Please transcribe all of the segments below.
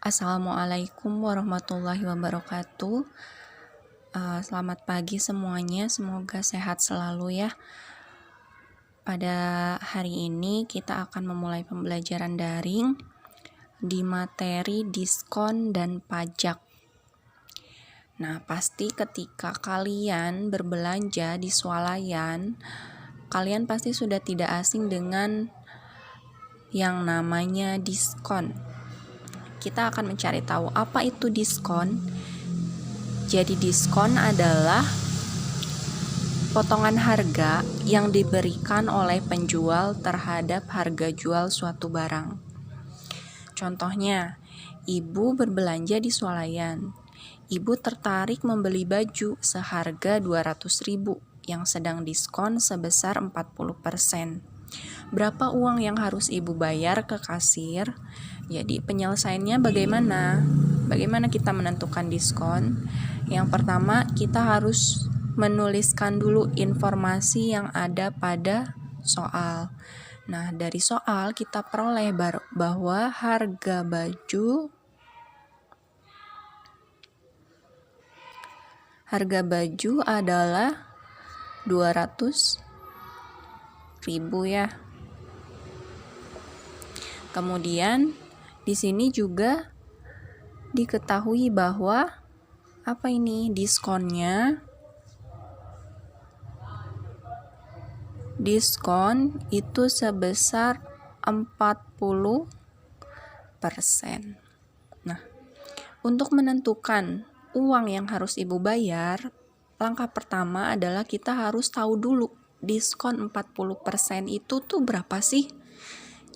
Assalamualaikum warahmatullahi wabarakatuh. Selamat pagi semuanya, semoga sehat selalu ya. Pada hari ini kita akan memulai pembelajaran daring di materi diskon dan pajak. Nah, pasti ketika kalian berbelanja di swalayan, kalian pasti sudah tidak asing dengan yang namanya diskon. Kita akan mencari tahu apa itu diskon. Jadi diskon adalah potongan harga yang diberikan oleh penjual terhadap harga jual suatu barang. Contohnya, ibu berbelanja di swalayan. Ibu tertarik membeli baju seharga 200.000 yang sedang diskon sebesar 40%. Berapa uang yang harus ibu bayar ke kasir? Jadi penyelesaiannya bagaimana? Bagaimana kita menentukan diskon? Yang pertama, kita harus menuliskan dulu informasi yang ada pada soal. Nah, dari soal kita peroleh bahwa harga baju adalah 200.000 ya. Kemudian di sini juga diketahui bahwa diskon itu sebesar 40%. Nah, untuk menentukan uang yang harus ibu bayar, langkah pertama adalah kita harus tahu dulu diskon 40% itu tuh berapa sih?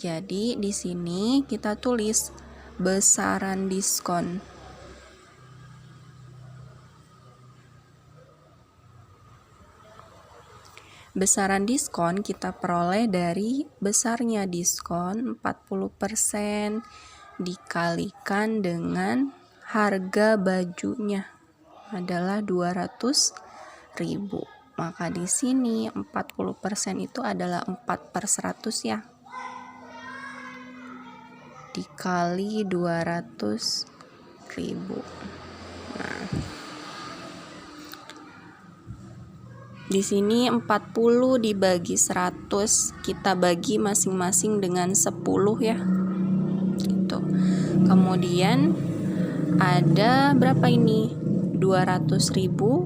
Jadi di sini kita tulis besaran diskon. Besaran diskon kita peroleh dari besarnya diskon 40% dikalikan dengan harga bajunya adalah 200.000. Maka di sini 40% itu adalah 4/100 ya. Dikali 200.000. Nah, di sini 40 dibagi 100, kita bagi masing-masing dengan 10 ya. Gitu. Kemudian ada berapa ini? 200.000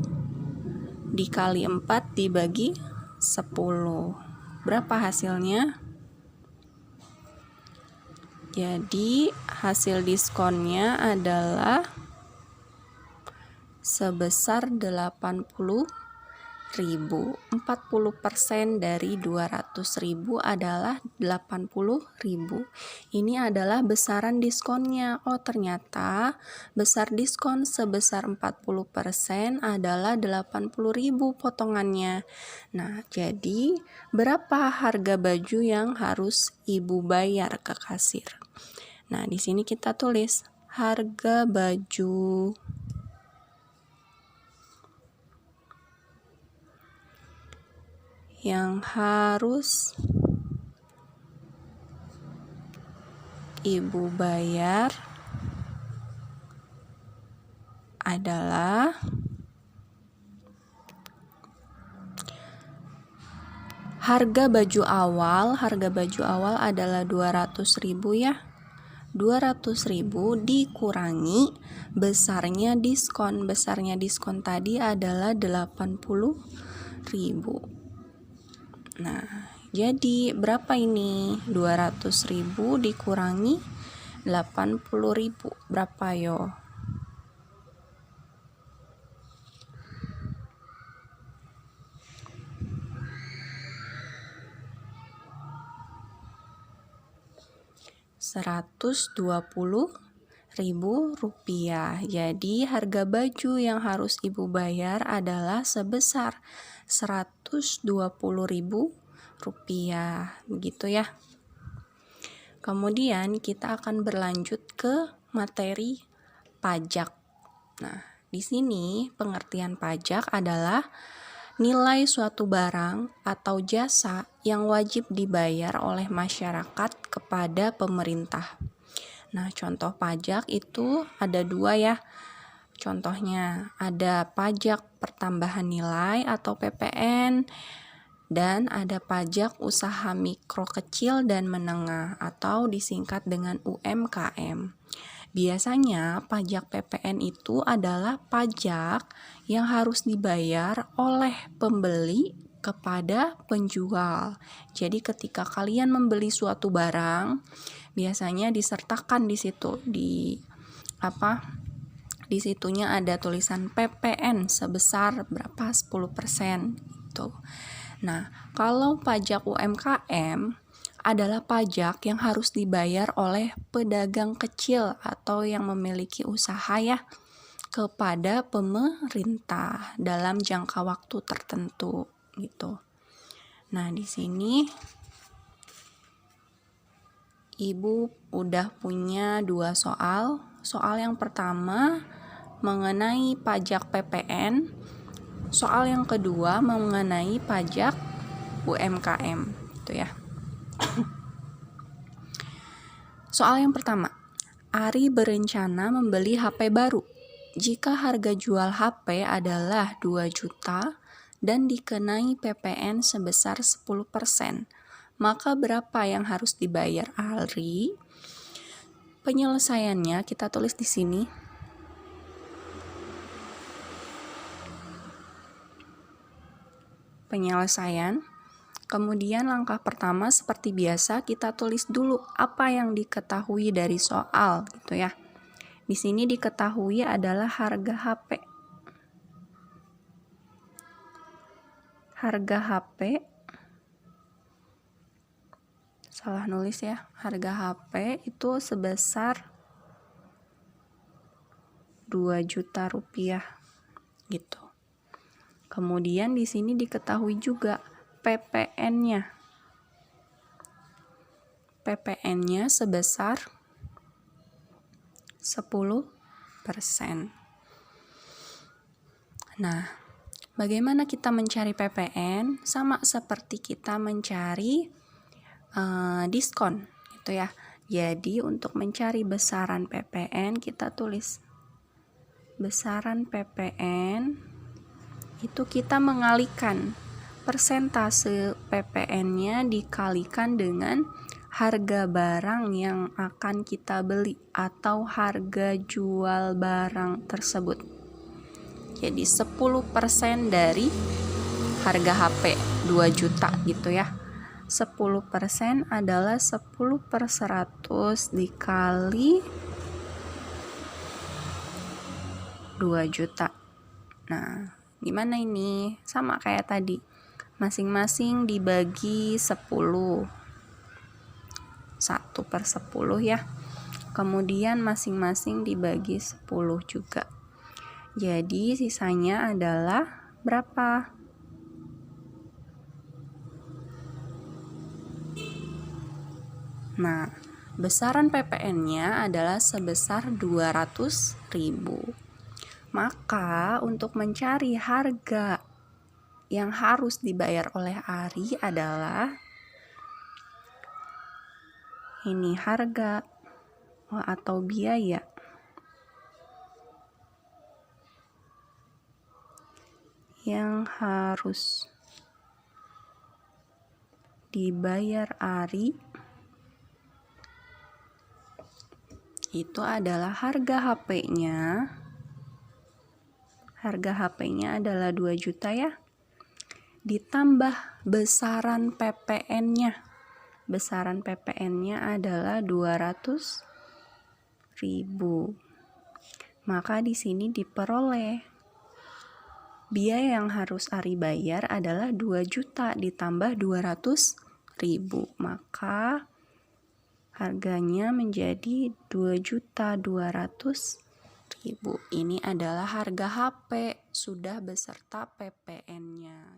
dikali 4 dibagi 10. Berapa hasilnya? Jadi hasil diskonnya adalah sebesar 80.000. 40% dari 200.000 adalah 80.000. Ini adalah besaran diskonnya. Oh, ternyata besar diskon sebesar 40% adalah 80.000 potongannya. Nah, jadi berapa harga baju yang harus ibu bayar ke kasir? Nah, di sini kita tulis harga baju yang harus ibu bayar adalah harga baju awal adalah 200.000 ya. 200.000 dikurangi besarnya diskon. Besarnya diskon tadi adalah 80.000. Nah, jadi berapa ini? 200.000 dikurangi 80.000. Berapa yo? Rp120.000. Jadi harga baju yang harus ibu bayar adalah sebesar Rp120.000. Begitu ya. Kemudian kita akan berlanjut ke materi pajak. Nah, di sini pengertian pajak adalah nilai suatu barang atau jasa yang wajib dibayar oleh masyarakat kepada pemerintah. Nah, contoh pajak itu ada 2 ya. Contohnya ada pajak pertambahan nilai atau PPN, dan ada pajak usaha mikro kecil dan menengah atau disingkat dengan UMKM. Biasanya pajak PPN itu adalah pajak yang harus dibayar oleh pembeli kepada penjual. Jadi ketika kalian membeli suatu barang, biasanya disertakan di situ di situnya ada tulisan PPN sebesar berapa 10% gitu. Nah, kalau pajak UMKM adalah pajak yang harus dibayar oleh pedagang kecil atau yang memiliki usaha ya kepada pemerintah dalam jangka waktu tertentu gitu. Nah, di sini Ibu udah punya 2 soal. Soal yang pertama mengenai pajak PPN. Soal yang kedua mengenai pajak UMKM, gitu ya. Soal yang pertama, Ari berencana membeli HP baru. Jika harga jual HP adalah 2 juta dan dikenai PPN sebesar 10%, maka berapa yang harus dibayar Ari? Penyelesaiannya kita tulis di sini. Penyelesaian. Kemudian langkah pertama seperti biasa kita tulis dulu apa yang diketahui dari soal gitu ya. Di sini diketahui adalah harga HP. Harga HP salah nulis ya. Harga HP itu sebesar 2 juta rupiah gitu. Kemudian di sini diketahui juga PPN-nya. PPN-nya sebesar 10%. Nah, bagaimana kita mencari PPN? Sama seperti kita mencari diskon gitu ya. Jadi untuk mencari besaran PPN kita tulis besaran PPN itu kita mengalihkan persentase PPN-nya dikalikan dengan harga barang yang akan kita beli atau harga jual barang tersebut. Jadi 10% dari harga HP 2 juta gitu ya. 10% adalah 10/100 dikali 2 juta. Nah, gimana ini? Sama kayak tadi. Masing-masing dibagi 10. 1/10 ya. Kemudian masing-masing dibagi 10 juga. Jadi sisanya adalah berapa? Nah, besaran PPN-nya adalah sebesar 200.000. Maka untuk mencari harga yang harus dibayar oleh Ari adalah ini harga atau biaya yang harus dibayar Ari itu adalah harga HP-nya. Harga HP-nya adalah 2 juta ya. Ditambah besaran PPN-nya. Besaran PPN-nya adalah 200.000. Maka di sini diperoleh biaya yang harus Ari bayar adalah 2 juta ditambah 200.000. Maka harganya menjadi 2.200.000. Ini adalah harga HP sudah beserta PPN-nya.